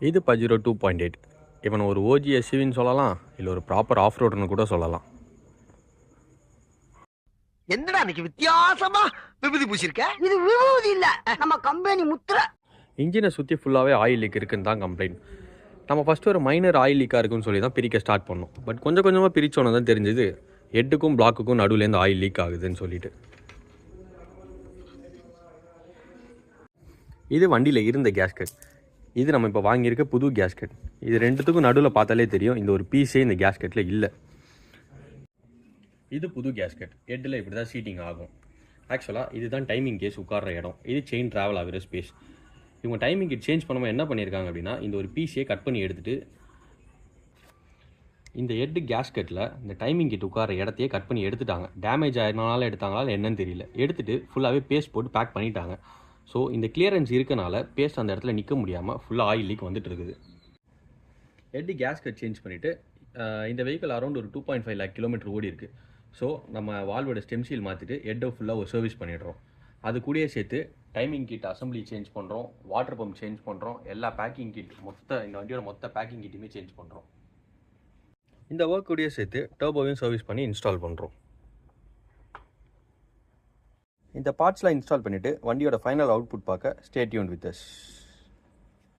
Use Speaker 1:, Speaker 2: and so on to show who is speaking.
Speaker 1: இது பஜிரோ 2.8. இவன் ஒரு ஓஜி எஸ்யூவின்னு சொல்லலாம், இல்லை ஒரு ப்ராப்பர் ஆஃப் ரோடுன்னு கூட சொல்லலாம்.
Speaker 2: என்னடா இன்னைக்கு வித்தியாசமா விபூதி பூசிருக்க?
Speaker 3: இது விபூதி இல்ல, நம்ம கம்பெனி முத்திரை.
Speaker 1: இன்ஜினை சுற்றி ஃபுல்லாகவே ஆயில் லீக் இருக்குன்னு தான் கம்ப்ளைண்ட். நம்ம ஃபஸ்ட்டு ஒரு மைனர் ஆயில் லீக்காக இருக்குன்னு சொல்லி தான் பிரிக்க ஸ்டார்ட் பண்ணோம். பட் கொஞ்சம் கொஞ்சமாக பிரித்தோன்னு தான் தெரிஞ்சது ஹெட்டுக்கும் பிளாக்குக்கும் நடுவுலேருந்து ஆயில் லீக் ஆகுதுன்னு சொல்லிட்டு. இது வண்டியில் இருந்த கேஸ்கட். இது நம்ம இப்போ வாங்கியிருக்க புது கேஸ்கட். இது ரெண்டுத்துக்கும் நடுவில் பார்த்தாலே தெரியும் இந்த ஒரு பீஸே இந்த கேஸ்கெட்டில் இல்லை. இது புது கேஸ்கெட். ஹெட்டில் இப்படி தான் சீட்டிங் ஆகும். ஆக்சுவலாக இதுதான் டைமிங் கேஸ் உட்கார்ற இடம். இது செயின் ட்ராவல் ஆகிற ஸ்பேஸ். இவங்க டைமிங் கிட் சேஞ்ச் பண்ணும்போது என்ன பண்ணியிருக்காங்க அப்படின்னா, இந்த ஒரு பீஸையே கட் பண்ணி எடுத்துகிட்டு இந்த ஹெட்டு கேஸ்கெட்டில் இந்த டைமிங் கிட் உட்கார இடத்தையே கட் பண்ணி எடுத்துட்டாங்க. டேமேஜ் ஆயிருந்தனால எடுத்தாங்களா இல்லை என்னன்னு தெரியல. எடுத்துகிட்டு ஃபுல்லாகவே பேஸ்ட் போட்டு பேக் பண்ணிட்டாங்க. ஸோ இந்த கிளியரன்ஸ் இருக்கனால பேஸ்ட் அந்த இடத்துல நிற்க முடியாமல் ஃபுல்லாக ஆயில் லீக் வந்துட்டு இருக்குது. ஹெட்டு கேஸ்கெட் சேஞ்ச் பண்ணிவிட்டு இந்த வெஹிக்கிள் அரௌண்ட் ஒரு 2.5 lakh கிலோமீட்டர் ஓடி இருக்குது. ஸோ நம்ம வால்வோட ஸ்டெம் சீல் மாற்றிட்டு ஹெட்டை ஃபுல்லாக ஒரு சர்வீஸ் பண்ணிடுறோம். அது கூடயே சேர்த்து டைமிங் கிட் அசம்பிளி சேஞ்ச் பண்ணுறோம், வாட்டர் பம்ப் சேஞ்ச் பண்ணுறோம், எல்லா பேக்கிங் கிட் இந்த வண்டியோட மொத்த பேக்கிங் கிட்டுமே சேஞ்ச் பண்ணுறோம். இந்த ஒர்க் கூடயே சேர்த்து டர்போவையும் சர்வீஸ் பண்ணி இன்ஸ்டால் பண்ணுறோம். இந்த பார்ட்ஸ்லாம் இன்ஸ்டால் பண்ணிவிட்டு வண்டியோட ஃபைனல் அவுட்புட் பார்க்க ஸ்டே டியூன்ட் வித் அஸ்.